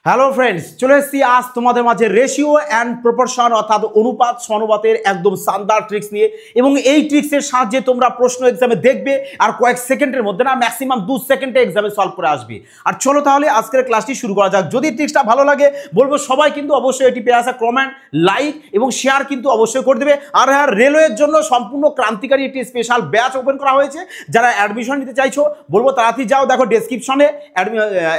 Hello friends, চলে এসেছি আজ তোমাদের মাঝে রেশিও অ্যান্ড প্রপোর্শন অর্থাৎ অনুপাত সমানুপাতের একদম শানদার ট্রিক্স নিয়ে। এবং এই ট্রিক্সের সাহায্যে তোমরা প্রশ্ন এক্সামে দেখবে আর কয়েক সেকেন্ডের মধ্যে না ম্যাক্সিমাম 2 সেকেন্ডে এক্সামে সলভ করে আসবে। আর চলো তাহলে আজকের ক্লাসটি শুরু করা যাক। যদি ট্রিক্সটা ভালো লাগে বলবো সবাই কিন্তু অবশ্যই এটি পেয়ে আসা কমেন্ট, লাইক এবং শেয়ার কিন্তু অবশ্যই করে দেবে। আর হ্যাঁ, রেলওয়ের জন্য সম্পূর্ণ ক্রান্তিকারী একটি স্পেশাল ব্যাচ ওপেন করা হয়েছে। যারা অ্যাডমিশন নিতে চাইছো বলবো তাড়াতাড়ি যাও, দেখো ডেসক্রিপশনে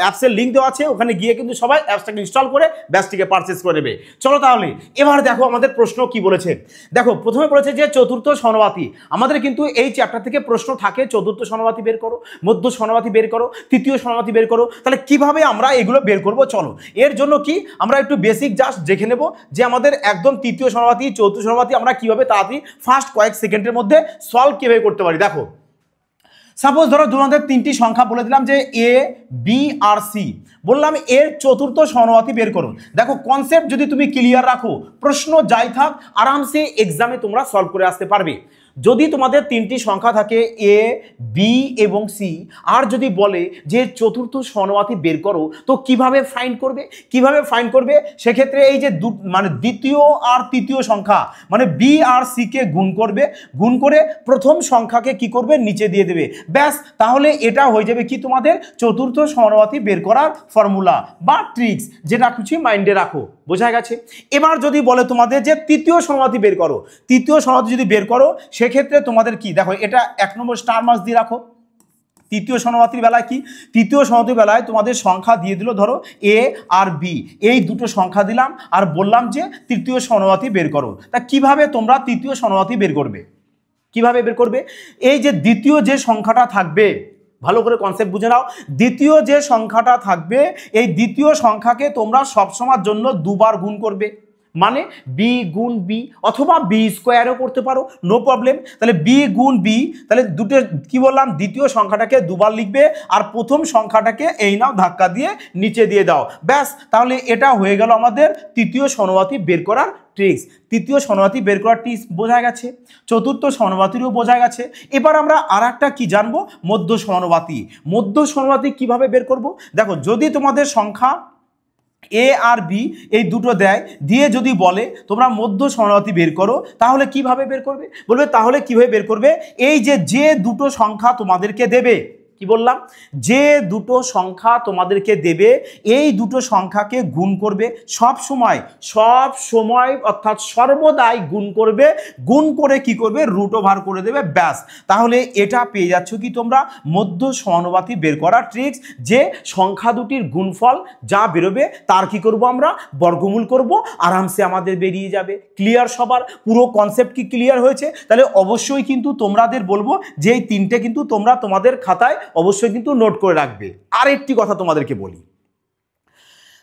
অ্যাপসের লিঙ্ক দেওয়া আছে, ওখানে গিয়ে কিন্তু সবাই অ্যাপসটাকে ইনস্টল করে ব্যাচটিকে পারচেজ করে নেবে। চলো তাহলে এবার দেখো আমাদের প্রশ্ন কি বলেছে। দেখো প্রথমে বলেছে যে চতুর্থ সমানুপাতি। আমাদের কিন্তু এই চ্যাপ্টার থেকে প্রশ্ন থাকে চতুর্থ সমানুপাতি বের করো, মধ্য সমানুপাতি বের করো, তৃতীয় সমানুপাতি বের করো। তাহলে কিভাবে আমরা এগুলো বের করব চলো। এর জন্য কি আমরা একটু বেসিক জাস্ট দেখে নেব যে আমাদের একদম তৃতীয় সমানুপাতি চতুর্থ সমানুপাতি আমরা কিভাবে তাড়াতাড়ি ফার্স্ট কয়েক সেকেন্ডের মধ্যে সলভ কিভাবে করতে পারি। দেখো সাপোজ ধরো তোমাদের তিনটি সংখ্যা বলে দিলাম যে এ, বি আর সি, বললাম এর চতুর্থ সমানুপাতি বের করুন। দেখো কনসেপ্ট যদি তুমি ক্লিয়ার রাখো, প্রশ্ন যাই থাক আরামসে এক্সামে তোমরা সলভ করে আসতে পারবে। যদি তোমাদের তিনটি সংখ্যা থাকে এ, বি এবং সি, আর যদি বলে যে চতুর্থ সমানুপাতি বের করো, তো কিভাবে ফাইন্ড করবে? কিভাবে ফাইন্ড করবে সেক্ষেত্রে এই যে মানে দ্বিতীয় আর তৃতীয় সংখ্যা মানে বি আর সি কে গুণ করবে, গুণ করে প্রথম সংখ্যাকে কি করবে নিচে দিয়ে দেবে, ব্যাস। তাহলে এটা হয়ে যাবে কি তোমাদের চতুর্থ সমানুপাতি বের করার ফর্মুলা বা ট্রিক্স, যেটা কিছু মাইন্ডে রাখো। বোঝা গেছে? এবার যদি বলে তোমাদের যে তৃতীয় সমানুপাতি বের করো, তৃতীয় সমানুপাতি যদি বের করো সেক্ষেত্রে তোমাদের কি, দেখো এটা 1 নম্বর স্টার মার্কস দিয়ে রাখো। তৃতীয় সমানুপাতির বেলায় কি, তৃতীয় সমানুপাতির বেলায় তোমাদের সংখ্যা দিয়ে দিল, ধরো এ আর বি, এই দুটো সংখ্যা দিলাম আর বললাম যে তৃতীয় সমানুপাতি বের করো। তা কিভাবে তোমরা তৃতীয় সমানুপাতি বের করবে? কিভাবে বের করবে? এই যে দ্বিতীয় যে সংখ্যাটা থাকবে, ভালো করে কনসেপ্ট বুঝে নাও, দ্বিতীয় যে সংখ্যাটা থাকবে এই দ্বিতীয় সংখ্যাকে তোমরা সবসময়ের জন্য দুবার গুণ করবে। মানে বি গুণ বি অথবা বি স্কোয়ারও করতে পারো, নো প্রবলেম। তাহলে বি গুণ বি, তাহলে দুটো কি বললাম, দ্বিতীয় সংখ্যাটাকে দুবার লিখবে আর প্রথম সংখ্যাটাকে এই নাও ধাক্কা দিয়ে নিচে দিয়ে দাও, ব্যাস। তাহলে এটা হয়ে গেল আমাদের তৃতীয় সমানুপাতি বের করার ট্রিক্স। তৃতীয় সমানুপাতি বের করার ট্রিক্স বোঝা গেছে, চতুর্থ সমানুপাতিরও বোঝা গেছে। এবার আমরা আর একটা কি জানবো, মধ্য সমানুপাতি। মধ্য সমানুপাতি কিভাবে বের করব? দেখো যদি তোমাদের সংখ্যা এ আর বি এই দুটো দেয়, দিয়ে যদি বলে তোমরা মধ্য সমানুপাতি বের করো, তাহলে কিভাবে বের করবে? বলবে তাহলে কিভাবে বের করবে, এই যে দুটো সংখ্যা তোমাদেরকে দেবে, কি বললাম, যে দুটো সংখ্যা তোমাদেরকে দেবে এই দুটো সংখ্যাকে গুণ করবে সব সময় অর্থাৎ সর্বদাই গুণ করবে, গুণ করে কি করবে, রুট ওভার করে দেবে, ব্যাস। তাহলে এটা পেয়ে যাচ্ছ কি তোমরা মধ্য সমানুপাতি বের করার ট্রিক্স, যে সংখ্যা দুটির গুণফল যা বেরোবে তার কি করব আমরা বর্গমূল করব, আরামসে আমাদের বেরিয়ে যাবে। ক্লিয়ার সবার? পুরো কনসেপ্ট কি ক্লিয়ার হয়েছে? তাহলে অবশ্যই কিন্তু তোমাদের বলবো যে এই তিনটে কিন্তু তোমরা তোমাদের খাতায় অবশ্যই কিন্তু নোট করে রাখবে। আর একটি কথা তোমাদেরকে বলি,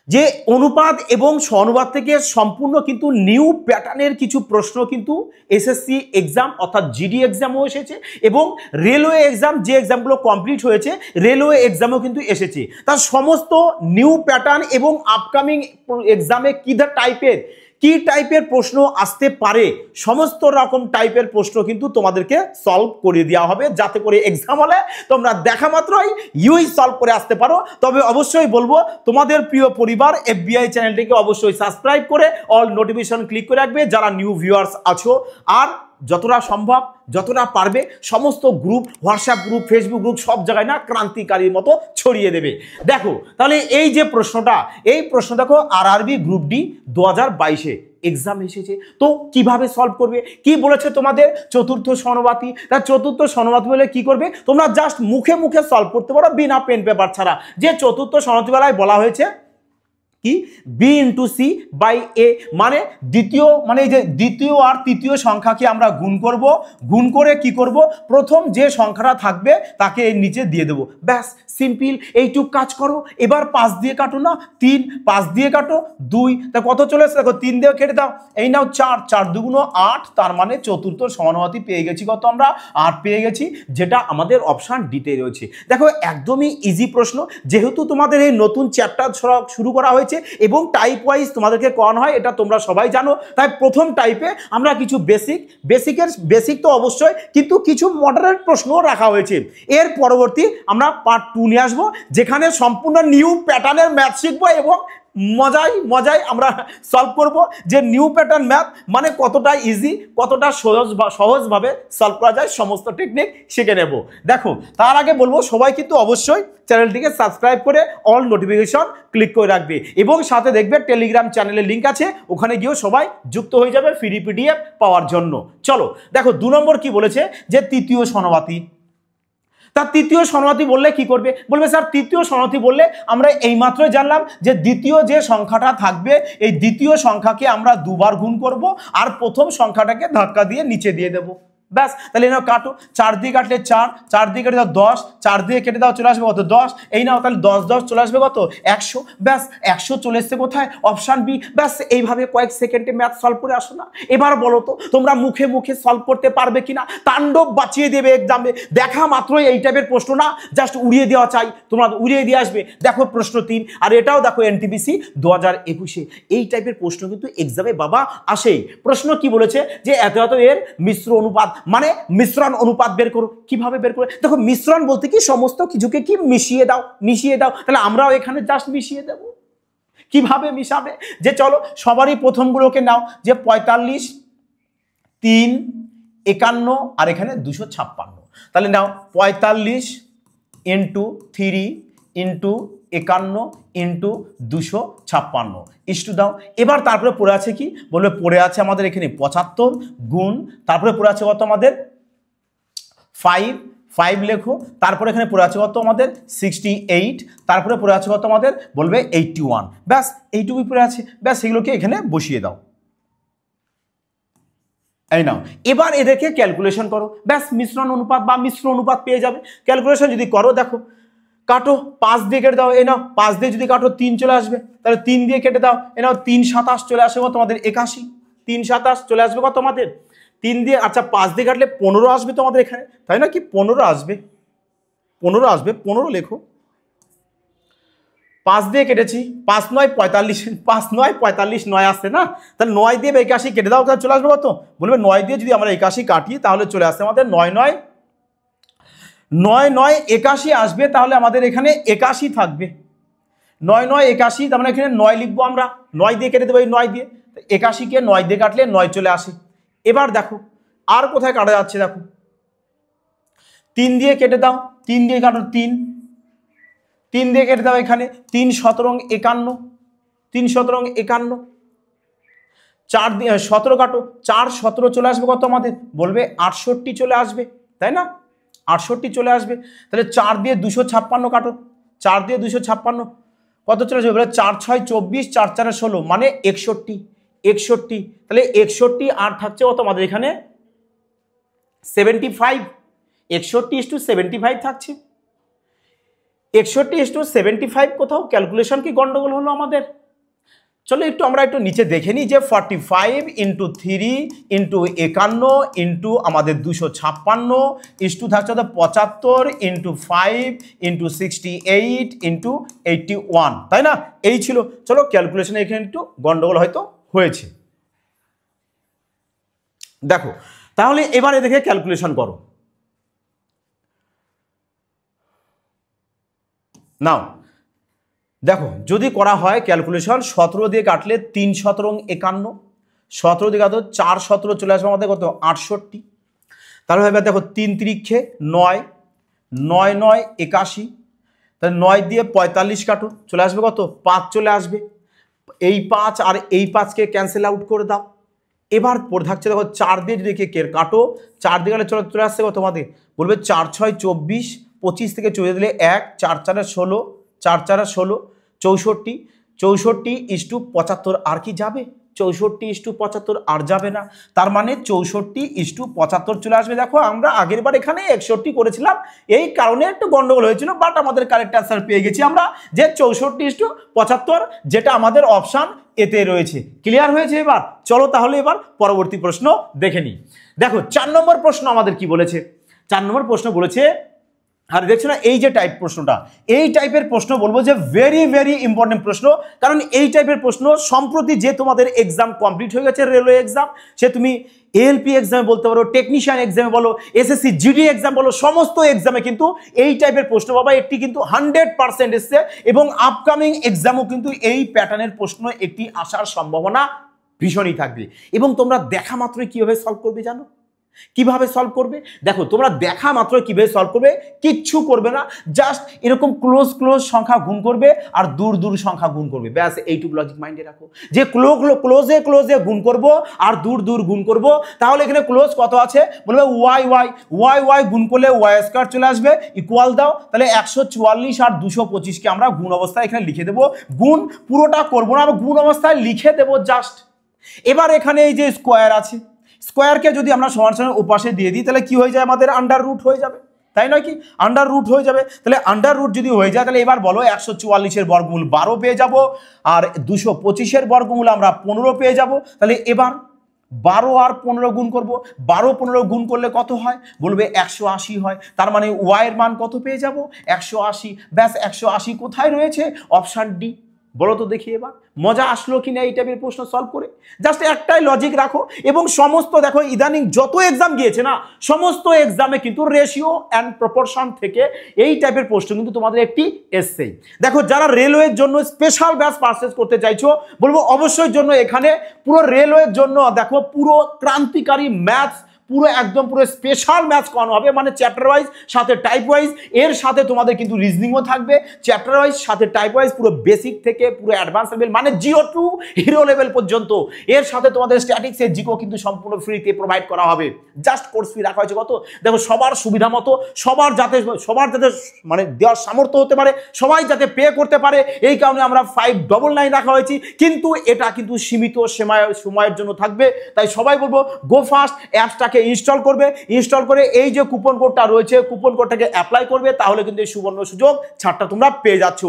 যে অনুপাত এবং সমানুপাত থেকে সম্পূর্ণ কিন্তু নিউ প্যাটার্নের কিছু প্রশ্ন কিন্তু এসএসসি এক্সাম অর্থাৎ জিডি এক্সামও এসেছে এবং রেলওয়ে এক্সাম, যে এক্সামগুলো কমপ্লিট হয়েছে রেলওয়ে এক্সামও কিন্তু এসেছে। তার সমস্ত নিউ প্যাটার্ন এবং আপকামিং এক্সামে কি টাইপের প্রশ্ন আসতে পারে, সমস্ত রকম টাইপের প্রশ্ন কিন্তু তোমাদেরকে সলভ করে দেওয়া হবে, যাতে করে এক্সাম হলে তোমরা দেখা মাত্রই সলভ করে আসতে পারো। তবে অবশ্যই বলবো তোমাদের প্রিয় পরিবার এফবিআই চ্যানেলটিকে অবশ্যই সাবস্ক্রাইব করে অল নোটিফিকেশন ক্লিক করে রাখবে যারা নিউ ভিউয়ার্স আছো। আর যতটা সম্ভব যতটা পারবে সমস্ত group, WhatsApp group, Facebook group সব জায়গায় না ক্রান্তিকারীর মতো ছড়িয়ে দেবে। দেখো তাহলে এই যে প্রশ্নটা, এই প্রশ্ন দেখো আরআরবি গ্রুপ ডি 2022-এ এক্সাম এসেছে। তো কিভাবে সলভ করবে? কি বলেছে তোমাদের চতুর্থ সমানুপাতি। তা চতুর্থ সমানুপাতি বলে কি করবে, তোমরা জাস্ট মুখে মুখে সলভ করতে পারো বিনা পেন পেপার ছাড়া। যে চতুর্থ সমানুপাতি বেলায় বলা হয়েছে কি, বি ইন্টু সি বাই এ, মানে দ্বিতীয় মানে এই যে দ্বিতীয় আর তৃতীয় সংখ্যাকে আমরা গুণ করব, গুণ করে কি করব, প্রথম যে সংখ্যাটা থাকবে তাকে এর নিচে দিয়ে দেবো, ব্যাস সিম্পল। এইটুক কাজ করো। এবার 5 দিয়ে কাটো না, 3, 5 দিয়ে কাটো 2, তা কত চলে এসেছে দেখো, 3 দিয়ে কেটে দাও, এই নাও 4, 4 দুগুণ 8, তার মানে চতুর্থ সমানুপাতি পেয়ে গেছি কত আমরা 8 পেয়ে গেছি, যেটা আমাদের অপশান ডিতে রয়েছে। দেখো একদমই ইজি প্রশ্ন, যেহেতু তোমাদের এই নতুন চ্যাপ্টার শুরু করা হয়েছে এবং টাইপ ওয়াইজ তোমাদেরকে করানো হয়, এটা তোমরা সবাই জানো। তাই প্রথম টাইপে আমরা কিছু বেসিক তো অবশ্যই, কিন্তু কিছু মডারেট প্রশ্নও রাখা হয়েছে। এর পরবর্তী আমরা পার্ট 2 নিয়ে আসবো, যেখানে সম্পূর্ণ নিউ প্যাটার্নের ম্যাথ শিখবো এবং মজাই মজাই আমরা সলভ করব যে নিউ প্যাটার্ন ম্যাথ মানে কতটা ইজি, কতটা সহজভাবে সলভ করা যায় সমস্ত টেকনিক শিখে নেব। দেখো তার আগে বলবো সবাই কিন্তু অবশ্যই চ্যানেলটিকে সাবস্ক্রাইব করে অল নোটিফিকেশন ক্লিক করে রাখবে এবং সাথে দেখবে টেলিগ্রাম চ্যানেলের লিঙ্ক আছে, ওখানে গিয়েও সবাই যুক্ত হয়ে যাবে ফ্রি পিডিএফ পাওয়ার জন্য। চলো দেখো 2 নম্বর কি বলেছে যে তৃতীয় সমানুপাতি। তার তৃতীয় সমানুপাতি বললে কি করবে, বলবে স্যার তৃতীয় সমানুপাতি বললে আমরা এইমাত্রই জানলাম যে দ্বিতীয় যে সংখ্যাটা থাকবে এই দ্বিতীয় সংখ্যাকে আমরা দুবার গুণ করব আর প্রথম সংখ্যাটাকে ধাক্কা দিয়ে নিচে দিয়ে দেবো, ব্যাস। তাহলে নাও কাটো, 4 দিয়ে কাটলে 4, 4 দিয়ে কেটে দাও 10, 4 দিয়ে কেটে দাও চলে আসবে কত 10, এই নাও তাহলে 10 10 চলে আসবে কত 100, ব্যাস 100 চলে এসছে কোথায় অপশান বি, ব্যাস। এইভাবে কয়েক সেকেন্ডে ম্যাথ সলভ করে আসো না। এবার বলো তো তোমরা মুখে মুখে সলভ করতে পারবে কিনা, তাণ্ডব বাঁচিয়ে দেবে এক্সামে, দেখা মাত্রই এই টাইপের প্রশ্ন না জাস্ট উড়িয়ে দেওয়া চাই, তোমরা উড়িয়ে দিয়ে আসবে। দেখো প্রশ্ন 3 আর এটাও দেখো এনটিপিসি 2021 এই টাইপের প্রশ্ন কিন্তু এক্সামে বাবা আসেই। প্রশ্ন কি বলেছে যে এত এত এর মিশ্র অনুপাত মানে মিশ্রণ অনুপাত বের করো। কিভাবে বের করে, দেখো মিশ্রণ বলতে কি সমস্ত কিছুকে কি মিশিয়ে দাও, মিশিয়ে দাও। তাহলে আমরাও এখানে জাস্ট মিশিয়ে দেব। কিভাবে মিশাবে, যে চলো সবারই প্রথমগুলোকে নাও, যে 45 3 51 আর এখানে 256। তাহলে নাও 45 ইন্টু 3 ইন্টু 51 ইন্টু 256 ইস্টু দাও। এবার তারপরে পড়ে আছে কি বলবে, পড়ে আছে আমাদের এখানে 75 গুণ, তারপরে পড়ে আছে কত আমাদের 5 লেখো, তারপরে এখানে পড়ে আছে কত আমাদের 68, তারপরে পড়ে আছে কত আমাদের বলবে 81, ব্যাস এইটুকুই পড়ে আছে, ব্যাস এগুলোকে এখানে বসিয়ে দাও। এই নাও এবার এদেরকে ক্যালকুলেশন করো, ব্যাস মিশ্রণ অনুপাত বা মিশ্র অনুপাত পেয়ে যাবে। ক্যালকুলেশন যদি করো দেখো কাটো 5 দিয়ে কেটে দাও, এই নাও 5 দিয়ে যদি কাটো 3 চলে আসবে, তাহলে 3 দিয়ে কেটে দাও, এই নাও 3 27 চলে আসবে কত তোমাদের 81, 3 27 চলে আসবে কত তোমাদের 3 দিয়ে, আচ্ছা 5 দিয়ে কাটলে 15 আসবে তোমাদের এখানে, তাই না কি 15 আসবে, 15 আসবে, 15 লেখো। 5 দিয়ে কেটেছি, 5 9 45, 5 9 45 9 আসছে না, তাহলে 9 দিয়ে 81 কেটে দাও, তাহলে চলে আসবে কত বলবে 9 দিয়ে যদি আমরা 81 কাটি তাহলে চলে আসছে আমাদের 9 9 9 9 81 আসবে, তাহলে আমাদের এখানে 81 থাকবে, 9 9 81, তার মানে এখানে 9 লিখবো আমরা, 9 দিয়ে কেটে দেবো এই 9 দিয়ে, 81 কে 9 দিয়ে কাটলে 9 চলে আসে। এবার দেখো আর কোথায় কাটা যাচ্ছে, দেখো 3 দিয়ে কেটে দাও, 3 দিয়ে কাটো 3 দিয়ে কেটে দাও এখানে 3 17 51, 3 17 51, 4 দিয়ে 17 কাটো, 4 17 চলে আসবে কত আমাদের বলবে 68 চলে আসবে, তাই না 68 চলে আসবে। তাহলে 4 দিয়ে 256 কাটো, 4 দিয়ে 256 কত চলে আসবে বলে 4 6 24, 4 4 16 মানে 61, তাহলে 61 আর থাকছে কত আমাদের এখানে 75, 61:75 থাকছে, 61:75 কোথাও ক্যালকুলেশন কি গন্ডগোল হলো আমাদের। চলো আমরা একটু নিচে দেখে নিই যে 45 ইন্টু 3 ইন্টু 51 ইন্টু আমাদের 256 ইস্টু থাকছে 75 ইন্টু 5 ইন্টু 68 ইন্টু 81, তাই না এই ছিল। চলো ক্যালকুলেশনে এখানে একটু গন্ডগোল হয়তো হয়েছে। দেখো তাহলে এবারে দেখে ক্যালকুলেশন করো, নাও দেখো যদি করা হয় ক্যালকুলেশন 17 দিয়ে কাটলে 3 17 51, 17 দিয়ে কাটো 4 17 চলে আসবে আমাদের কত 68, তাহলে হবে দেখো 3 3 9 9 9 81, তাহলে 9 দিয়ে 45 কাটো চলে আসবে কত 5 চলে আসবে, এই 5 আর এই 5কে ক্যান্সেল আউট করে দাও। এবার পড়ে থাকছে দেখো 4 দিয়ে যদি কাটো, 4 দিয়ে গেলে চলে আসছে কত তোমাদের বলবে 4 6 24, 25 থেকে চলে দিলে 1, 4 4 16, 4 4 16 64, 64:75 আর কি যাবে 64:75 আর যাবে না, তার মানে 64:75 চলে আসবে। দেখো আমরা আগের বার এখানে 61 করেছিলাম, এই কারণে একটু গন্ডগোল হয়েছিল, বাট আমাদের কারেক্ট অ্যান্সার পেয়ে গেছি আমরা যে 64:75 যেটা আমাদের অপশান এতে রয়েছে। ক্লিয়ার হয়েছে? এবার চলো তাহলে এবার পরবর্তী প্রশ্ন দেখে নিই। দেখো 4 নম্বর প্রশ্ন আমাদের কি বলেছে, 4 নম্বর প্রশ্ন বলেছে আর দেখছো না এই যে টাইপ প্রশ্নটা, এই টাইপের প্রশ্ন বলবো যে ভেরি ভেরি ইম্পর্টেন্ট প্রশ্ন। কারণ এই টাইপের প্রশ্ন সম্প্রতি যে তোমাদের এক্সাম কমপ্লিট হয়ে গেছে, রেলওয়ে এক্সাম, সে তুমি এএলপি এক্সামে বলতে পারো, টেকনিশিয়ান এক্সামে বলো, এসএসসি জিডি এক্সাম বলো, সমস্ত এক্সামে কিন্তু এই টাইপের প্রশ্ন পাবা। একটি কিন্তু 100% এসছে এবং আপকামিং এক্সামও কিন্তু এই প্যাটার্নের প্রশ্ন একটি আসার সম্ভাবনা ভীষণই থাকবে। এবং তোমরা দেখা মাত্রই কিভাবে সলভ করবে জানো? কিভাবে সলভ করবে দেখো, তোমরা দেখা মাত্র কিভাবে সলভ করবে, কিচ্ছু করবে না, জাস্ট এরকম ক্লোজ ক্লোজ সংখ্যা গুণ করবে আর দূর দূর সংখ্যা গুণ করবে, ব্যাস এইটুকু লজিক মাইন্ডে রাখো যে ক্লোজে ক্লোজে গুণ করব আর দূর দূর গুণ করব। তাহলে এখানে ক্লোজ কত আছে বলবে ওয়াই ওয়াই ওয়াই ওয়াই গুণ করলে ওয়াই স্কয়ার চলে আসবে, ইকুয়াল দাও, তাহলে 144 আর 225কে আমরা গুণ অবস্থায় এখানে লিখে দেবো। গুণ পুরোটা করবো না, আমরা গুণ অবস্থায় লিখে দেবো জাস্ট। এবার এখানে এই যে স্কোয়ার আছে, স্কোয়ারকে যদি আমরা সমান সমান উপাশে দিয়ে দিই তাহলে কি হয়ে যায়, আমাদের আন্ডার রুট হয়ে যাবে, তাই নয় কি? আন্ডার রুট হয়ে যাবে। তাহলে আন্ডার রুট যদি হয়ে যায় তাহলে এবার বলো 144-এর বর্গমূল 12 পেয়ে যাব আর 225-এর বর্গমূল আমরা 15 পেয়ে যাব। তাহলে এবার 12 আর 15 গুণ করব, 12-15 গুণ করলে কত হয় বলবে 180 হয়। তার মানে ওয়াই এর মান কত পেয়ে যাব 180। ব্যাস 180 কোথায় রয়েছে? Option D. বলো তো দেখি এবার মজা আসলো কিনা এই টাইপের প্রশ্ন সলভ করে? জাস্ট একটাই লজিক রাখো এবং সমস্ত দেখো ইদানিং যত এক্সাম গিয়েছে না, সমস্ত এক্সামে কিন্তু রেশিও অ্যান্ড প্রপোর্শন থেকে এই টাইপের প্রশ্ন কিন্তু তোমাদের একটি এসছেই। দেখো যারা রেলওয়ের জন্য স্পেশাল ব্যাচ পারচেজ করতে চাইছো বলবো অবশ্যই জন্য এখানে পুরো রেলওয়ের জন্য দেখো পুরো ক্রান্তিকারী ম্যাথস, পুরো একদম পুরো স্পেশাল ম্যাথস করানো হবে, মানে চ্যাপ্টার ওয়াইজ সাথে টাইপ ওয়াইজ, এর সাথে তোমাদের কিন্তু রিজনিংও থাকবে চ্যাপ্টার ওয়াইজ সাথে টাইপ ওয়াইজ, পুরো বেসিক থেকে পুরো অ্যাডভান্স লেভেল মানে জিরো টু হিরো লেভেল পর্যন্ত। এর সাথে তোমাদের স্ট্যাটিক্সের জিকো কিন্তু সম্পূর্ণ ফ্রিতে প্রোভাইড করা হবে। জাস্ট কোর্স ফি রাখা হয়েছে কত দেখো, সবার সুবিধা মতো, সবার যাতে মানে দেওয়ার সামর্থ্য হতে পারে, সবাই যাতে পে করতে পারে, এই কারণে আমরা 599 রাখা হয়েছি। কিন্তু এটা কিন্তু সীমিত সময়ের জন্য থাকবে, তাই সবাই বলবো গো ফাস্ট, অ্যাপসটাকে ইনস্টল করবে, ইনস্টল করে এই যে কুপন কোডটা রয়েছে কুপন কোডটাকে অ্যাপ্লাই করবে, তাহলে কিন্তু এই সুবর্ণ সুযোগ ছাড়টা তোমরা পেয়ে যাচ্ছ।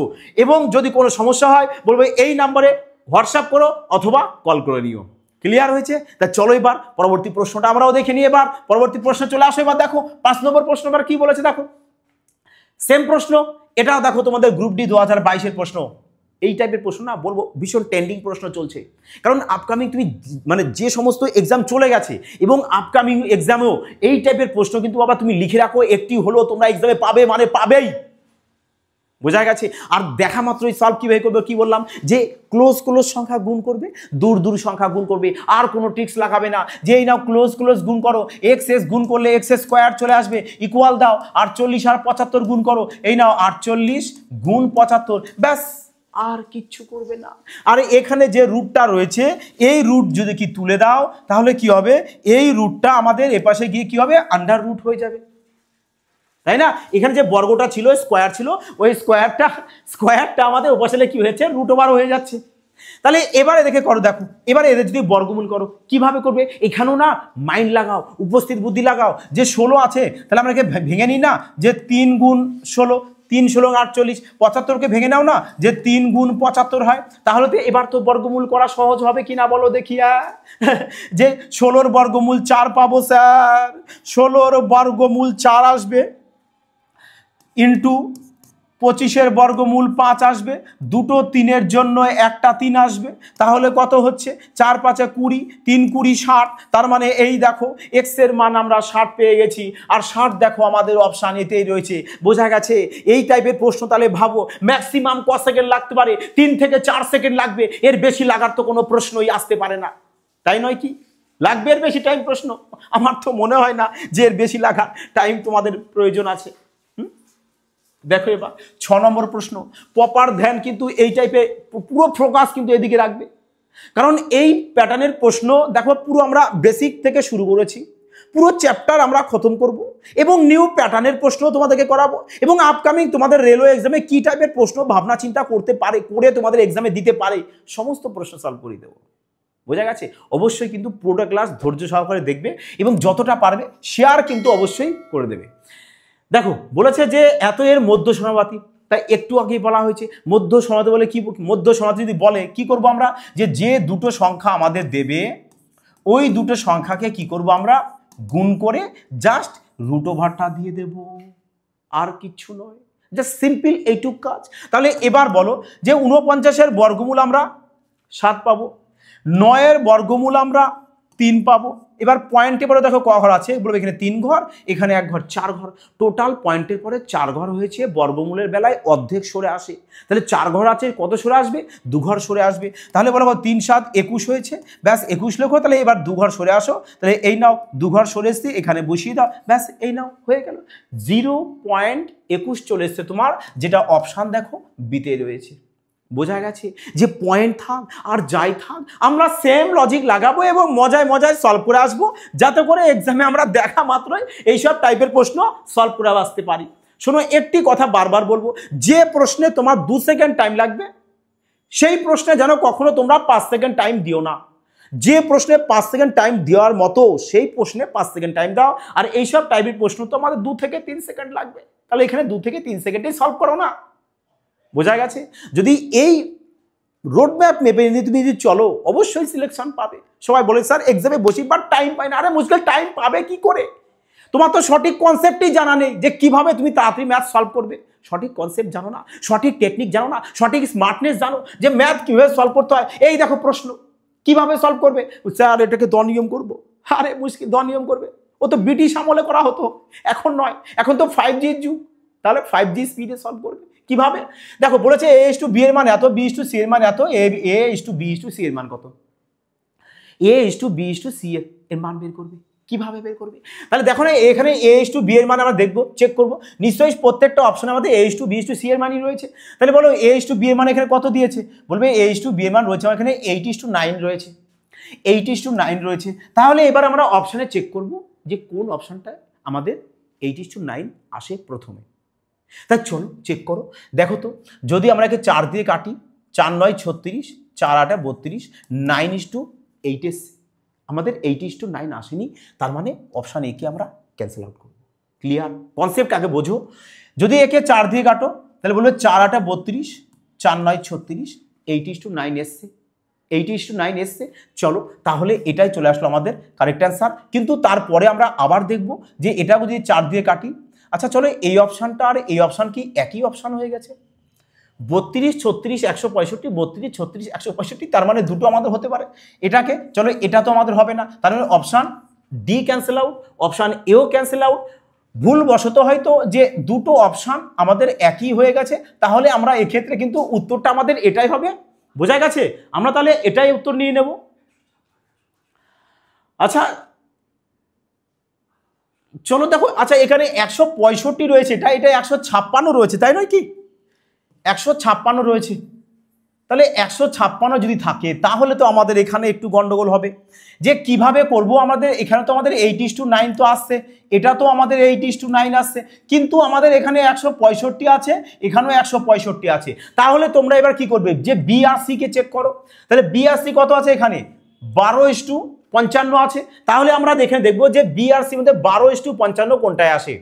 এবং যদি কোনো সমস্যা হয় বলবে এই নম্বরে হোয়াটসঅ্যাপ করো অথবা কল করে নিও। ক্লিয়ার হয়েছে? তা চলো এবার পরবর্তী প্রশ্নটা আমরাও দেখে নিই। এবার পরবর্তী প্রশ্ন চলে আসো। এবার দেখো 5 নম্বর প্রশ্ন এবার কি বলেছে দেখো, সেম প্রশ্ন, এটাও দেখো তোমাদের গ্রুপ ডি 2022-এর প্রশ্ন। এই টাইপের প্রশ্ন না বলবো ভীষণ ট্রেন্ডিং প্রশ্ন চলছে, কারণ আপকামিং তুমি মানে যে সমস্ত এক্সাম চলে গেছে এবং আপকামিং এক্সামেও এই টাইপের প্রশ্ন কিন্তু বাবা তুমি লিখে রাখো, একটি হলো তোমরা এক্সামে পাবে, মানে পাবেই, বোঝা গেছে? আর দেখা মাত্রই সলভ কিভাবে করবে, কি বললাম যে ক্লোজ ক্লোজ সংখ্যা গুণ করবে, দূর দূর সংখ্যা গুণ করবে, আর কোনো ট্রিক্স লাগাবে না যে এই নাও ক্লোজ ক্লোজ গুণ করো, এক্স এস গুণ করলে এক্স স্কোয়ার চলে আসবে, ইকুয়াল দাও 48 আর 75 গুণ করো, এই নাও 48 গুণ 75, ব্যাস আর কিচ্ছু করবে না। আর এখানে যে রুটটা রয়েছে এই রুট যদি কি তুলে দাও তাহলে কি হবে, এই রুটটা আমাদের এপাশে গিয়ে কি হবে, আন্ডার রুট হয়ে যাবে, তাই না? এখানে যে বর্গটা ছিল স্কোয়ার ছিল, ওই স্কোয়ারটা আমাদের ওপাশে কি হয়েছে, রুট ওভার হয়ে যাচ্ছে। তাহলে এবারে দেখে করো, দেখো এবারে এদের যদি বর্গমূল করো কিভাবে করবে, এখানেও না মাইন্ড লাগাও, উপস্থিত বুদ্ধি লাগাও। যে 16 আছে তাহলে আমরা ভেঙে নিই না, যে 3 গুণ 16, 3 16 48, 75কে ভেঙে নাও না, যে 3 গুণ 75 হয়। তাহলে তো এবার তো বর্গমূল করা সহজ হবে কিনা বলো দেখিয়া, যে 16-র বর্গমূল 4 পাবো স্যার, 16-র বর্গমূল 4 আসবে ইন্টু 25-এর বর্গমূল 5 আসবে, দুটো 3-এর জন্য একটা 3 আসবে, তাহলে কত হচ্ছে 4 5 20, 3 20 60, তার মানে এই দেখো এক্স এর মান আমরা 60 পেয়ে গেছি। আর 60 দেখো আমাদের অপশান এতেই রয়েছে, বোঝা গেছে? এই টাইপের প্রশ্ন তাহলে ভাবো ম্যাক্সিমাম ক সেকেন্ড লাগতে পারে, 3 থেকে 4 সেকেন্ড লাগবে, এর বেশি লাগার তো কোনো প্রশ্নই আসতে পারে না, তাই নয় কি? লাগবে এর বেশি টাইম প্রশ্ন? আমার তো মনে হয় না যে এর বেশি লাগার টাইম তোমাদের প্রয়োজন আছে। দেখো এবার 6 নম্বর প্রশ্ন, প্রপার ধ্যান কিন্তু এই টাইপের পুরো ফোকাস কিন্তু এদিকে রাখবে, কারণ এই প্যাটার্নের প্রশ্ন দেখো পুরো আমরা বেসিক থেকে শুরু করেছি, পুরো চ্যাপ্টার আমরা খতম করব এবং নিউ প্যাটার্নের প্রশ্ন তোমাদেরকে করাবো, এবং আপকামিং তোমাদের রেলওয়ে এক্সামে কি টাইপের প্রশ্ন ভাবনা চিন্তা করতে পারে, করে তোমাদের এক্সামে দিতে পারে, সমস্ত প্রশ্ন সলভ করে দেবো, বোঝা গেছে? অবশ্যই কিন্তু পুরোটা ক্লাস ধৈর্য সহকারে দেখবে এবং যতটা পারবে শেয়ার কিন্তু অবশ্যই করে দেবে। দেখো বলেছে যে এত এর মধ্য সমানুপাতিক, তাই একটু আগেই বলা হয়েছে মধ্য সমানুপাতিক বলে কি, মধ্য সমানুপাতিক যদি বলে কি করব আমরা, যে দুটো সংখ্যা আমাদের দেবে ওই দুটো সংখ্যাকে কি করব আমরা, গুণ করে জাস্ট রুট ওভারটা দিয়ে দেব, আর কিচ্ছু নয়, জাস্ট সিম্পল এইটুক কাজ। তাহলে এবার বলো যে 49-এর বর্গমূল আমরা 7 পাবো, 9-এর বর্গমূল আমরা 3 পাবো। এবার পয়েন্টে পরে দেখো ক ঘর আছে, বলবো এখানে 3 ঘর, এখানে 1 ঘর, 4 ঘর, টোটাল পয়েন্টের পরে 4 ঘর হয়েছে। বর্গমূলের বেলায় অর্ধেক সরে আসে, তাহলে 4 ঘর আছে, কত সরে আসবে? 2 ঘর সরে আসবে। তাহলে বলো 3 7 21 হয়েছে, ব্যাস 21 লেখো। তাহলে এবার 2 ঘর সরে আসো, তাহলে এই নাও 2 ঘর সরে এসছে, এখানে বসিয়ে দাও, ব্যাস এই নাও হয়ে গেল। 0.21 চলে এসছে তোমার, যেটা অপশান দেখো বিতে রয়েছে। বোঝা গেছে যে পয়েন্ট থাক আর যাই থাক, আমরা সেম লজিক লাগাবো এবং মজায় মজায় সলভ করে আসবো, যাতে করে এক্সামে আমরা দেখা মাত্রই এইসব টাইপের প্রশ্ন সলভ করে আসতে পারি। শোনো, একটি কথা বারবার বলবো, যে প্রশ্নে তোমার 2 সেকেন্ড টাইম লাগবে সেই প্রশ্নে যেন কখনো তোমরা 5 সেকেন্ড টাইম দিও না। যে প্রশ্নে 5 সেকেন্ড টাইম দেওয়ার মতো সেই প্রশ্নে 5 সেকেন্ড টাইম দাও। আর এইসব টাইপের প্রশ্ন তো আমাদের 2 থেকে 3 সেকেন্ড লাগবে, তাহলে এখানে 2 থেকে 3 সেকেন্ডেই সলভ করো না। বোঝা গেছে? যদি এই রোড ম্যাপ মেপে নিয়ে তুমি যদি চলো, অবশ্যই সিলেকশন পাবে। সবাই বলে স্যার এক্সামে বসি বাট টাইম পাই না। আরে মুশকিল, টাইম পাবে কি করে? তোমার তো সঠিক কনসেপ্টই জানা নেই যে কিভাবে তুমি তাড়াতাড়ি ম্যাথ সলভ করবে। সঠিক কনসেপ্ট জানো না, সঠিক টেকনিক জানো না, সঠিক স্মার্টনেস জানো যে ম্যাথ কিভাবে সলভ করতে হয়। এই দেখো প্রশ্ন কিভাবে সলভ করবে, স্যার এটাকে দনিয়ম করবো। আরে মুশকিল, দনিয়ম করবে? ও তো ব্রিটিশ আমলে করা হতো, এখন নয়, এখন তো 5G যুগ। তাহলে 5G স্পিডে সলভ করবে কিভাবে? দেখো বলেছে a:b এর মান এত, b:c এর মান এত, a:b:c এর মান কত, a:b:c এর মান বের করবে। কিভাবে বের করবে? তাহলে দেখো না, এখানে a:b এর মান আমরা দেখবো, চেক করবো, নিশ্চয়ই প্রত্যেকটা অপশনে আমাদের a:b:c এর মানই রয়েছে। তাহলে বলো a:b এর মান এখানে কত দিয়েছে? বলবে a:b এর মান রয়েছে আমার এখানে 8:9 রয়েছে, 8:9 রয়েছে। তাহলে এবার আমরা অপশনে চেক করব যে কোন অপশনটায় আমাদের 8:9 আসে প্রথমে। তাই চলো চেক করো, দেখো তো, যদি আমরা একে 4 দিয়ে কাটি, 4 9 36, 4 8 32, 9:8 এসছে, আমাদের 8:9 আসেনি, তার মানে অপশান এ কে আমরা ক্যান্সেল আউট করবো। ক্লিয়ার? কনসেপ্ট আগে বোঝো। যদি একে 4 দিয়ে কাটো, তাহলে বলবে 4 8 32, 4 9 36, 8:9 এসছে, 8:9 এসছে। চলো তাহলে এটাই চলে আসলো আমাদের কারেক্ট অ্যান্সার। কিন্তু তারপরে আমরা আবার দেখব যে এটা যদি 4 দিয়ে কাটি, আচ্ছা চলো এই অপশানটা আর এই অপশান কি একই অপশান হয়ে গেছে? 32 36 165, 32 36 165, তার মানে দুটো আমাদের হতে পারে। এটাকে চলো, এটা তো আমাদের হবে না, তার মানে option D cancel out, option এও ক্যান্সেল আউট। ভুলবশত হয়তো যে দুটো অপশান আমাদের একই হয়ে গেছে, তাহলে আমরা এক্ষেত্রে কিন্তু উত্তরটা আমাদের এটাই হবে। বোঝা গেছে? আমরা তাহলে এটাই উত্তর নিয়ে নেব। আচ্ছা চলো দেখো, আচ্ছা এখানে 165 রয়েছে, এটা 156 রয়েছে, তাই নয় কি? 156 রয়েছে, তাহলে 156 যদি থাকে তাহলে তো আমাদের এখানে একটু গন্ডগোল হবে যে কিভাবে করব। আমাদের এখানে তো আমাদের 8:9 তো আসছে, এটা তো আমাদের 8:9 আসছে, কিন্তু আমাদের এখানে 165 আছে, এখানেও 165 আছে। তাহলে তোমরা এবার কি করবে, যে বি আর সি কে চেক করো। তাহলে বি আর সি কত আছে? এখানে 12:55 আছে। তাহলে আমরা দেখবো যে বি আর সি মধ্যে 12:55 কোনটায় আসে।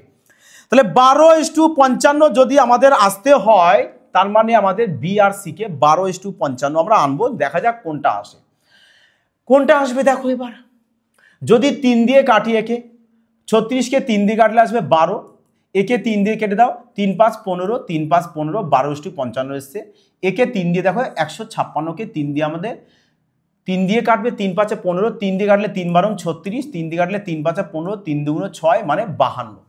তাহলে 12:55 যদি আমাদের আসতে হয়, তার মানে আমাদের বি আর সি কে 12:55 আমরা আনবো। দেখা যাক কোনটা আসে, কোনটা আসবে। দেখো এবার যদি 3 দিয়ে কাটি, একে 36 কে 3 দিয়ে কাটলে আসবে 12, একে 3 দিয়ে কেটে দাও, 3 5 15, 3 5 15, 12:55 এসছে। একে 3 দিয়ে দেখো 156 কে 3 দিয়ে আমাদের 3 দিয়ে কাটবে, 3 5 15, 3 দিয়ে কাটলে 3 12 36, 3 দিয়ে কাটলে 3 5 15, 3 2 6 মানে 52।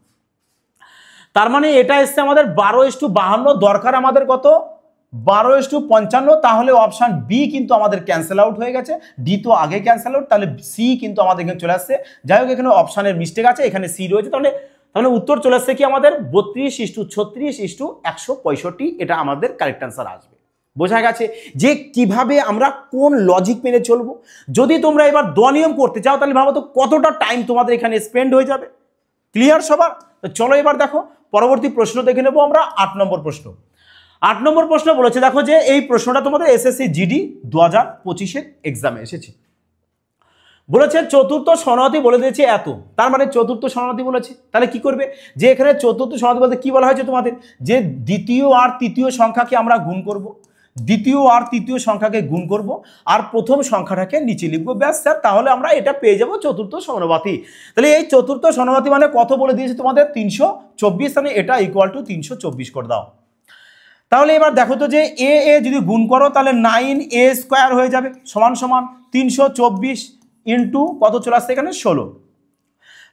তার মানে এটা এসছে আমাদের 12:52, দরকার আমাদের কত? 12:55। তাহলে অপশান বি কিন্তু আমাদের ক্যান্সেল আউট হয়ে গেছে, ডি তো আগে ক্যান্সেল আউট, তাহলে সি কিন্তু আমাদের এখানে চলে আসছে। যাই হোক, এখানে অপশানের মিস্টেক আছে, এখানে সি রয়েছে। তাহলে উত্তর চলে আসছে কি আমাদের 32:36:165, এটা আমাদের কারেক্ট অ্যান্সার আসবে। বোঝা গেছে যে কিভাবে আমরা কোন লজিক মেনে চলবো। যদি তোমরা এবার দনিয়ম করতে চাও, তাহলে ভাবো তো কতটা টাইম তোমাদের এখানে স্পেন্ড হয়ে যাবে। ক্লিয়ার সবার? তো চলো এবার দেখো পরবর্তী প্রশ্ন দেখে নেবো আমরা। 8 নম্বর প্রশ্ন। 8 নম্বর প্রশ্ন বলেছে, দেখো যে এই প্রশ্নটা তোমাদের এসএসসি জিডি 2025-এর এক্সামে এসেছে। বলেছে চতুর্থ সমানুপাতি বলে দিয়েছে এত, তার মানে চতুর্থ সমানুপাতি বলেছে। তাহলে কি করবে, যে এখানে চতুর্থ সমানুপাতি বলতে কি বলা হয়েছে তোমাদের, যে দ্বিতীয় আর তৃতীয় সংখ্যাকে আমরা গুণ করব। দ্বিতীয় আর তৃতীয় সংখ্যাকে গুণ করব আর প্রথম সংখ্যাটাকে নিচে লিখবো, ব্যাস স্যার, তাহলে আমরা এটা পেয়ে যাব চতুর্থ সমানুপাতি। তাহলে এই চতুর্থ সমানুপাতি মানে কত বলে দিয়েছে তোমাদের 324, মানে এটা ইকুয়াল টু 324 করে দাও। তাহলে এবার দেখো তো যে এ এ যদি গুণ করো তাহলে 9a² হয়ে যাবে সমান সমান 324 ইন্টু কত চলে আসছে এখানে 16।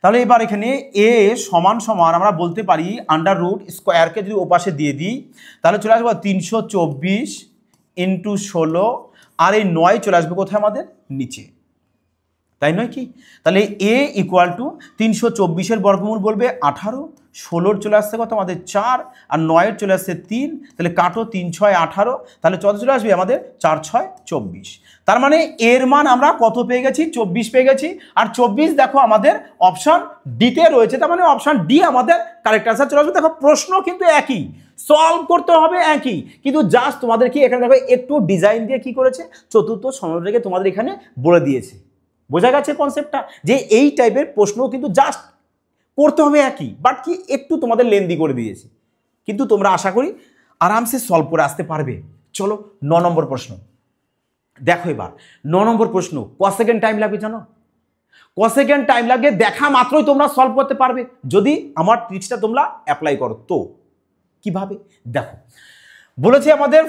তাহলে এবার এখানে এ সমান সমান আমরা বলতে পারি আন্ডার রুট স্কোয়ারকে যদি ওপাশে দিয়ে দিই তাহলে চলে আসবে 324 ইন্টু 16, আর এই 9 চলে আসবে কোথায় আমাদের নিচে, তাই নয় কি? তাহলে এ ইকুয়াল টু 324-এর বর্গমূল বলবে 18, 16-র চলে আসছে কত আমাদের 4, আর 9-এর চলে আসছে 3, তাহলে কাটো 3 6 18, তাহলে কত চলে আসবে আমাদের 4 6 24। তার মানে এর মান আমরা কত পেয়ে গেছি 24 পেয়ে গেছি, আর 24 দেখো আমাদের অপশান ডিতে রয়েছে, তার মানে অপশান ডি আমাদের কারেক্ট আনসার চলে আসবে। দেখো প্রশ্ন কিন্তু একই, সলভ করতে হবে একই, কিন্তু জাস্ট তোমাদের কি এখানে দেখো একটু ডিজাইন দিয়ে কি করেছে চতুর্থ সমানুপাতিকে তোমাদের এখানে বলে দিয়েছে। বোঝা গেছে কনসেপ্টটা, যে এই টাইপের প্রশ্ন কিন্তু জাস্ট করতে হবে একই, বাট কি একটু তোমাদের লেন্দি করে দিয়েছে, কিন্তু তোমরা আশা করি আরামসে সলভ করে আসতে পারবে। চলো 9 নম্বর প্রশ্ন দেখো। এবার 9 নম্বর প্রশ্ন ক সেকেন্ড টাইম লাগবে জানো? ক সেকেন্ড টাইম লাগে, দেখা মাত্রই তোমরা সলভ করতে পারবে যদি আমার ট্রিক্সটা তোমরা অ্যাপ্লাই করো। তো কিভাবে দেখো, বলেছে আমাদের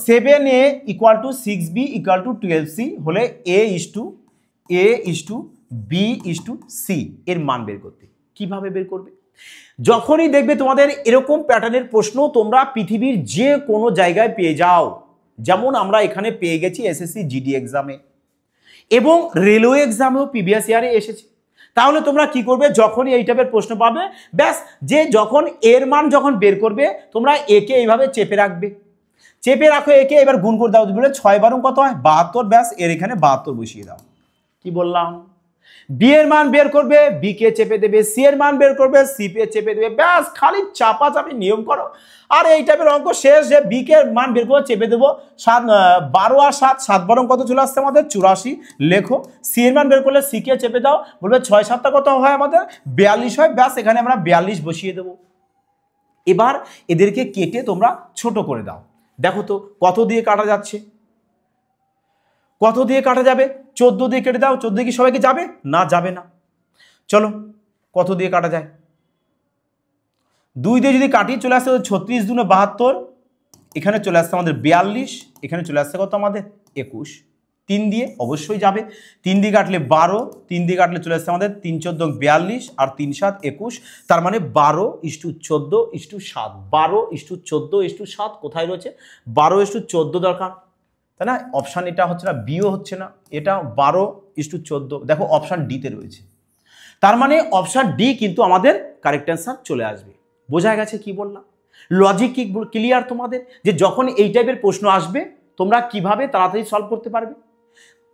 7a equal to 6b equal to 12c হলে a is to b is to c এর মান বের করতে। কিভাবে বের করবে? যখনই দেখবে তোমাদের এরকম প্যাটার্নের প্রশ্ন তোমরা পৃথিবীর যে কোনো জায়গায় পেয়ে যাও, যেমন আমরা এখানে পেয়ে গেছি এসএসসি জিডি এক্সামে এবং রেলওয়ে এক্সামেও প্রিভিয়াস ইয়ারে এসেছে, তাহলে তোমরা কি করবে যখনই এই টাইপের প্রশ্ন পাবে, ব্যাস যে যখন এর মান যখন বের করবে তোমরা একে এইভাবে চেপে রাখবে, চেপে রাখো একে, এবার গুণ করে দাও, বলে 6 বারং কত হয় 72, ব্যাস এর এখানে 72 বসিয়ে দাও। কি বললাম? বি এর মান বের করবে, বি কে চেপে দেবে, সি এর মান বের করবে, সি পে চেপে দেবে, ব্যাস খালি চাপাচাপি নিয়ম করো। আর এই টাইপের অঙ্ক শেষ, যে বি কে মান বের করে চেপে দেবো, 12 আর 7, 7 বারং কত চলে আসছে আমাদের 84 লেখো। সি এর মান বের করলে সি কে চেপে দাও, বলবে 6 7টা কত হয় আমাদের 42 হয়, ব্যাস এখানে আমরা 42 বসিয়ে দেবো। এবার এদেরকে কেটে তোমরা ছোট করে দাও। দেখো তো কত দিয়ে কাটা যাচ্ছে, কত দিয়ে কাটা যাবে? 14 দিয়ে কেটে দাও। 14 কি সবাইকে যাবে? না, যাবে না। চলো কত দিয়ে কাটা যায়? 2 দিয়ে যদি কাটি চলে আসছে 36 দুনে 72, এখানে চলে আসছে আমাদের 42, এখানে চলে আসছে কত আমাদের 21। 3 দিয়ে অবশ্যই যাবে, 3 দিয়ে কাটলে 12, 3 দিয়ে কাটলে চলে আসছে আমাদের 3 14 42 আর 3 7 21, তার মানে 12:14:7, 12:14:7 কোথায় রয়েছে? 12:14 দরকার, তাই না? অপশান এটা হচ্ছে না, বিও হচ্ছে না, এটা 12:14, দেখো অপশান ডিতে রয়েছে, তার মানে অপশান ডি কিন্তু আমাদের কারেক্ট অ্যান্সার চলে আসবে। বোঝা গেছে কি বললাম? লজিক কি ক্লিয়ার তোমাদের, যে যখন এই টাইপের প্রশ্ন আসবে তোমরা কিভাবে তাড়াতাড়ি সলভ করতে পারবে?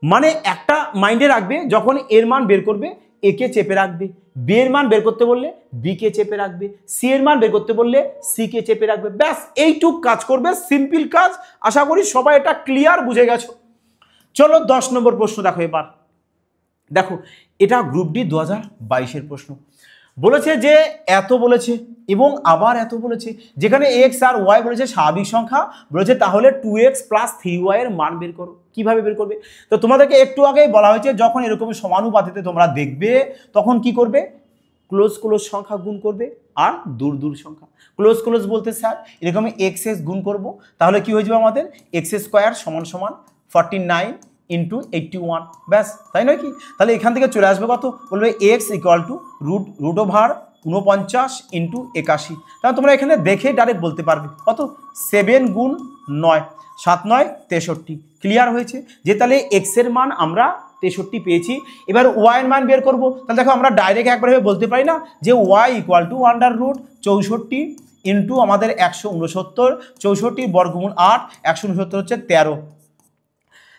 মানে একটা মাইন্ডে রাখবে, যখন এর মান বের করবে এ কে চেপে রাখবে, বি এর মান বের করতে বললে বি কে চেপে রাখবে, সি এর মান বের করতে বললে সি কে চেপে রাখবে, ব্যাস এইটুক কাজ করবে, সিম্পল কাজ। আশা করি সবাই এটা ক্লিয়ার বুঝে গেছো। চলো 10 নম্বর প্রশ্ন দেখো। এবার দেখো এটা গ্রুপ ডি 2022-এর প্রশ্ন। বলেছে যে এত বলেছে এবং আবার এত বলেছে, যেখানে এক্স আর ওয়াই বলেছে স্বাভাবিক সংখ্যা, বলেছে তাহলে 2x + 3y এর মান বের করো। কিভাবে বের করবে? তো তোমাদেরকে একটু আগেই বলা হয়েছে যখন এরকম সমানুপাতিতে তোমরা দেখবে তখন কি করবে? ক্লোজ ক্লোজ সংখ্যা গুণ করবে আর দূর দূর সংখ্যা। ক্লোজ ক্লোজ বলতে স্যার এরকম এক্স গুণ করব, তাহলে কি হয়ে যাবে আমাদের x² = 49 × 81, ব্যাস তাই নয় কি? তাহলে এখান থেকে চলে আসবে কত? বলবে x = √49 × 81, তাহলে তোমরা এখানে দেখে ডাইরেক্ট বলতে পারবে কত? 7 × 9, 7 9 63। ক্লিয়ার হয়েছে যে তাহলে x এর মান আমরা 63 পেয়েছি। এবার y এর মান বের করব, তাহলে দেখো আমরা ডাইরেক্ট একবারে বলতে পারি না যে y = √64 × আমাদের 169, 64 বর্গমূল 8, 169 হচ্ছে 13,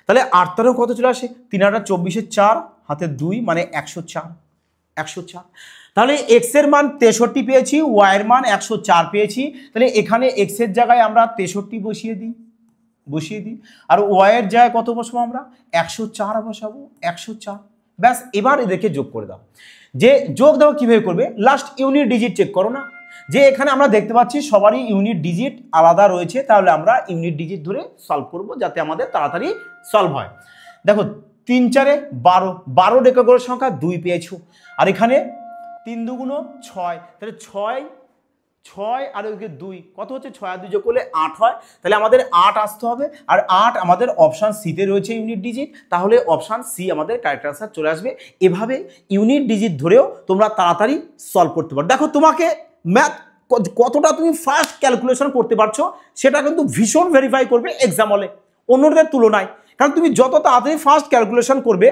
তাহলে 8 13 কত চলে আসে? 3 8 24 4 হাতে 2 মানে 104, 104। তাহলে x এর মান 63 পেয়েছি, y এর মান 104 পেয়েছি, তাহলে এখানে x এর জায়গায় আমরা 63 বসিয়ে দিই, আর y এর জায়গায় কত বসাবো আমরা? 104 বসাবো, 104, ব্যাস। এবার এদেরকে যোগ করে দাও। যে যোগ দাও কিভাবে করবে? লাস্ট ইউনিট ডিজিট চেক করো না, যে এখানে আমরা দেখতে পাচ্ছি সবারই ইউনিট ডিজিট আলাদা রয়েছে, তাহলে আমরা ইউনিট ডিজিট ধরে সলভ করব যাতে আমাদের তাড়াতাড়ি সলভ হয়। দেখো 3 4 12, 12 একক ঘরের সংখ্যা 2 পেয়েছো, আর এখানে 3 2 6, তাহলে 6 আর ওইদিকে 2 কত হচ্ছে, 6 আর 2 যোগ করলে 8 হয়, তাহলে আমাদের 8 আসতে হবে, আর 8 আমাদের অপশান সিতে রয়েছে ইউনিট ডিজিট, তাহলে অপশান সি আমাদের কারেক্ট আনসার চলে আসবে। এভাবে ইউনিট ডিজিট ধরেও তোমরা তাড়াতাড়ি সলভ করতে পারো। দেখো তোমাকে ম্যাথ কতটা তুমি ফাস্ট ক্যালকুলেশন করতে পারছো সেটা কিন্তু ভীষণ ভেরিফাই করবে এক্সাম হলে অন্যদের তুলনায়, কারণ তুমি যত তাড়াতাড়ি ফাস্ট ক্যালকুলেশন করবে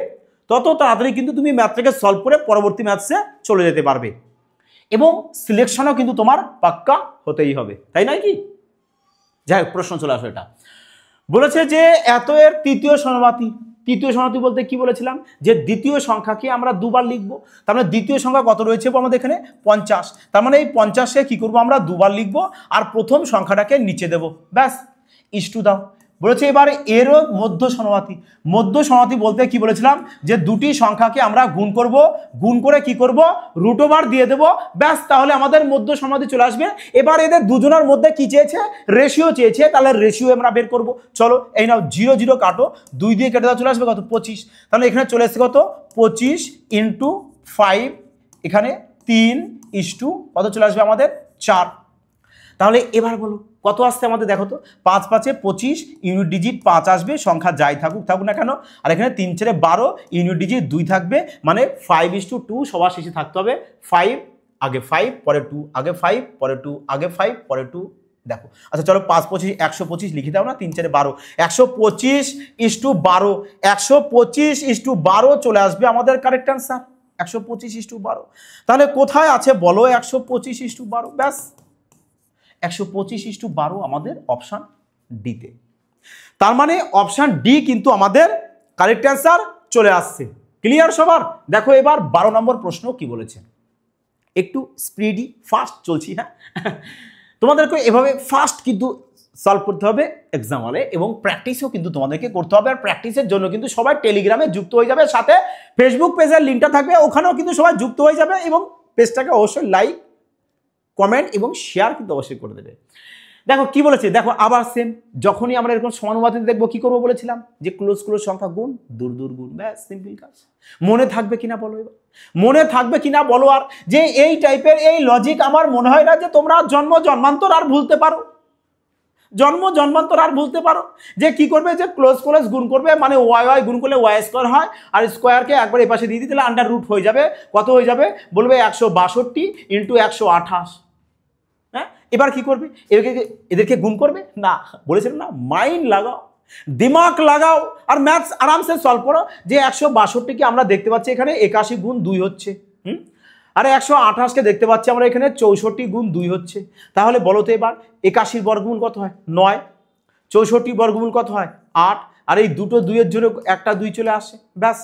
তত তাড়াতাড়ি কিন্তু তুমি ম্যাথটাকে সলভ করে পরবর্তী ম্যাথসে চলে যেতে পারবে, এবং সিলেকশনও কিন্তু তোমার পাক্কা হতেই হবে, তাই নয় কি? যাই হোক, প্রশ্ন চলে আসো। এটা বলেছে যে এত এর তৃতীয় সমানুপাতি। তৃতীয় সমানুপাতি বলতে কি বলেছিলাম, যে দ্বিতীয় সংখ্যাকে আমরা দুবার লিখবো, তার মানে দ্বিতীয় সংখ্যা কত রয়েছে আমাদের এখানে 50, তার মানে এই 50-এ কি করবো আমরা দুবার লিখবো, আর প্রথম সংখ্যাটাকে নিচে দেবো, ব্যাস ইস্টু দাও। বলেছে এবার এরও মধ্য সমানুপাতি। মধ্য সমানুপাতি বলতে কি বলেছিলাম, যে দুটি সংখ্যাকে আমরা গুণ করব, গুণ করে কি করব, রুট ওভার দিয়ে দেবো, ব্যাস তাহলে আমাদের মধ্য সমানুপাতি চলে আসবে। এবার এদের দুজনের মধ্যে কি চেয়েছে, রেশিও চেয়েছে, তাহলে রেশিও আমরা বের করব। চলো এই নাও 0 0 কাটো, 2 দিয়ে কেটে দাও, চলে আসবে কত, 25, তাহলে এখানে চলে আসছে কত, 25 × 5, এখানে 3 কত চলে আসবে আমাদের 4। তাহলে এবার বলো কত আসছে আমাদের, দেখো তো 5 5 25, ইউনিট ডিজিট 5 আসবে, সংখ্যা যাই থাকুক না কেন, আর এখানে 3 4 12, ইউনিট ডিজিট 2 থাকবে, মানে 5:2 সবার শেষে থাকতে হবে, 5 আগে 5 পরে 2, আগে 5 পরে 2, আগে 5 পরে 2। দেখো আচ্ছা চলো 5 25 125 লিখে দাও না, 3 4 12, 125:12, 125:12 চলে আসবে আমাদের কারেক্ট অ্যান্সার, 125:12। তাহলে কোথায় আছে বলো 125:12, ব্যাস 125:12 আমাদের অপশান ডিতে। তার মানে অপশান ডি কিন্তু আমাদের কারেক্ট অ্যান্সার চলে আসছে। ক্লিয়ার সবার? দেখো এবার 12 নম্বর প্রশ্ন কি বলেছে, একটু স্পিডি ফাস্ট চলছি, হ্যাঁ তোমাদেরকে এভাবে ফাস্ট কিন্তু সলভ করতে হবে এক্সাম হলে, এবং প্র্যাকটিসও কিন্তু তোমাদেরকে করতে হবে। আর প্র্যাকটিসের জন্য কিন্তু সবাই টেলিগ্রামে যুক্ত হয়ে যাবে, সাথে ফেসবুক পেজের লিঙ্কটা থাকবে, ওখানেও কিন্তু সবাই যুক্ত হয়ে যাবে, এবং পেজটাকে অবশ্যই লাইক কমেন্ট এবং শেয়ার কিন্তু অবশ্যই করে দেবে। দেখো কি বলেছে, দেখো আবার সেম, যখনই আমরা এরকম সমানুপাতিক দেখবো কি করবো বলেছিলাম, যে ক্লোজ সংখ্যা গুণ, দূর গুণ, ব্যাস সিম্পল কাজ। মনে থাকবে কিনা বলো, এবার মনে থাকবে কিনা বলো। আর যে এই টাইপের এই লজিক আমার মনে হয় না যে তোমরা জন্মান্তর আর ভুলতে পারো, জন্মান্তর আর ভুলতে পারো, যে কি করবে, যে ক্লোজ গুণ করবে, মানে ওয়াই গুণ করলে ওয়াই স্কোয়ার হয়, আর স্কোয়ারকে একবার এই পাশে দিয়ে দিতে আন্ডার রুট হয়ে যাবে, কত হয়ে যাবে বলবে 162 × 128। হ্যাঁ এবার কি করবে, এদেরকে গুণ করবে না, বলেছিলাম না মাইন্ড লাগাও, দিমাগ লাগাও, আর ম্যাথস আরামসে সলভ করো। যে 162কে আমরা দেখতে পাচ্ছি এখানে 81 × 2 হচ্ছে, আরে 128কে দেখতে পাচ্ছি আমরা এখানে 64 × 2 হচ্ছে। তাহলে বলো তো এবার 81 বর্গমূল কত হয় 9, 64 বর্গমূল কত হয় 8, আর এই দুটো 2-এর জন্য একটা 2 চলে আসে, ব্যাস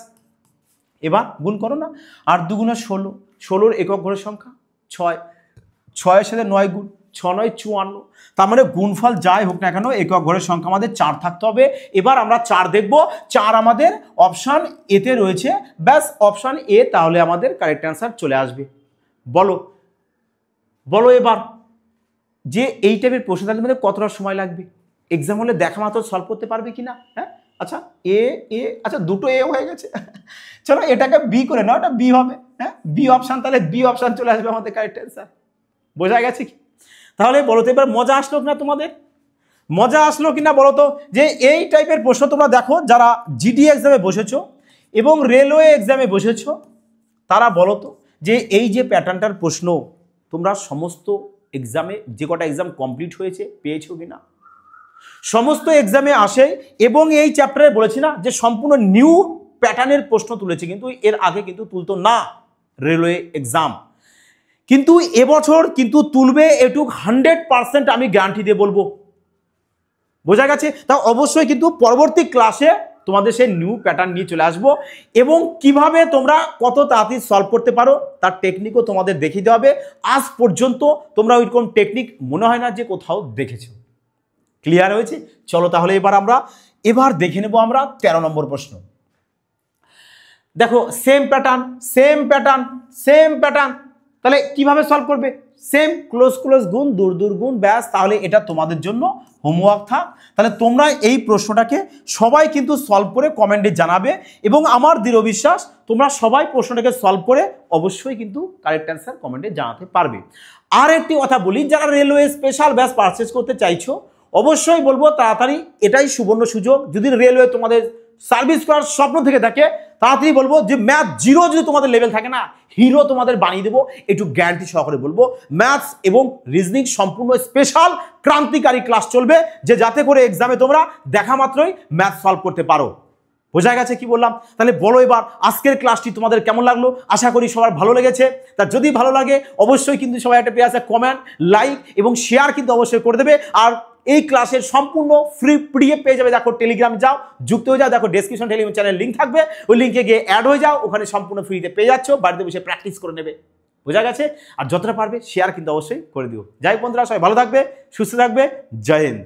এবার গুণ করো না। 8 2 × 16, 16-র একক ঘরের সংখ্যা 6, 6-এর সাথে 9 গুণ, 6 9 54, তার মানে গুণফল যাই হোক না কেন একক ঘরের সংখ্যা আমাদের 4 থাকতে হবে। এবার আমরা 4 দেখব, 4 আমাদের অপশান এতে রয়েছে, ব্যাস অপশান এ, তাহলে আমাদের কারেক্ট অ্যান্সার চলে আসবে। বলো এবার যে এই টাইপের প্রশ্ন তাহলে আমাদের কতটা সময় লাগবে, এক্সাম হলে দেখা মাত্র সলভ করতে পারবে কিনা? হ্যাঁ আচ্ছা আচ্ছা দুটো এ হয়ে গেছে, চলো এটাকে বি করে নাও, এটা বি হবে, হ্যাঁ বি অপশান, তাহলে বি অপশান চলে আসবে আমাদের কারেক্ট অ্যান্সার। বোঝা গেছে কি? তাহলে বলো তো এবার মজা আসলো কিনা তোমাদের, মজা আসলো কিনা বলো তো, যে এই টাইপের প্রশ্ন তোমরা দেখো যারা জিডি এক্সামে বসেছো এবং রেলওয়ে এক্সামে বসেছো, তারা বলো তো যে এই যে প্যাটার্নটার প্রশ্ন তোমরা সমস্ত এক্সামে, যে কটা এক্সাম কমপ্লিট হয়েছে, পেয়েছো কিনা? সমস্ত এক্সামে আসে, এবং এই চ্যাপ্টারে বলেছি না যে সম্পূর্ণ নিউ প্যাটার্নের প্রশ্ন তুলেছে, কিন্তু এর আগে কিন্তু তুলতো না রেলওয়ে এক্সাম, কিন্তু এবছর কিন্তু তুলবে, এটুক 100% আমি গ্যারান্টি দিয়ে বলবো। বোঝা গেছে? তা অবশ্যই কিন্তু পরবর্তী ক্লাসে তোমাদের সেই নিউ প্যাটার্ন নিয়ে চলে আসবো, এবং কিভাবে তোমরা কত তাড়াতাড়ি সলভ করতে পারো তার টেকনিকও তোমাদের দেখিয়ে দেওয়া হবে। আজ পর্যন্ত তোমরা ওইরকম টেকনিক মনে হয় না যে কোথাও দেখেছো। ক্লিয়ার হয়েছে? চলো তাহলে এবার দেখে নেব আমরা 13 নম্বর প্রশ্ন। দেখো সেম প্যাটার্ন, তাহলে কিভাবে সলভ করবে? সেম ক্লোজ ক্লোজ গুণ দূর দূর গুণ ব্যাস, তাহলে এটা তোমাদের জন্য হোমওয়ার্ক থাক। তাহলে তোমরা এই প্রশ্নটাকে সবাই কিন্তু সলভ করে কমেন্টে জানাবে, এবং আমার দৃঢ় বিশ্বাস তোমরা সবাই প্রশ্নটাকে সলভ করে অবশ্যই কিন্তু কারেক্ট অ্যান্সার কমেন্টে জানাতে পারবে। আর একটি কথা বলি, যারা রেলওয়ে স্পেশাল ব্যাচ পারচেজ করতে চাইছো অবশ্যই বলবো তাড়াতাড়ি, এটাই সুবর্ণ সুযোগ। যদি রেলওয়ে তোমাদের সার্ভিস করার স্বপ্ন থেকে থাকে তাড়াতাড়ি বলবো যে ম্যাথ জিরো যদি তোমাদের লেভেল থাকে না, হিরো তোমাদের বানিয়ে দেবো, একটু গ্যারান্টি সহকারে বলবো। ম্যাথস এবং রিজনিং সম্পূর্ণ স্পেশাল ক্রান্তিকারী ক্লাস চলবে, যে যাতে করে এক্সামে তোমরা দেখা মাত্রই ম্যাথ সলভ করতে পারো। বোঝা গেছে কি বললাম? তাহলে বলো এবার আজকের ক্লাসটি তোমাদের কেমন লাগলো? আশা করি সবার ভালো লেগেছে। তা যদি ভালো লাগে অবশ্যই কিন্তু সবাই একটা পেয়ে কমেন্ট, লাইক এবং শেয়ার কিন্তু অবশ্যই করে দেবে। আর এই ক্লাসের সম্পূর্ণ ফ্রি পিডিএফ পেয়ে যাবে, দেখো টেলিগ্রাম যাও, যুক্ত হয়ে যাও, দেখো ডেসক্রিপশন টেলিগ্রাম চ্যানেল লিঙ্ক থাকবে, ওই লিঙ্কে গিয়ে অ্যাড হয়ে যাও, ওখানে সম্পূর্ণ ফ্রিতে পেয়ে যাচ্ছ, বাড়িতে বসে প্র্যাকটিস করে নেবে। বোঝা গেছে? আর যতটা পারবে শেয়ার কিন্তু অবশ্যই করে দিও। যাই বন্ধুরা, সবাই ভালো থাকবে, সুস্থ থাকবে, জয় হিন্দ।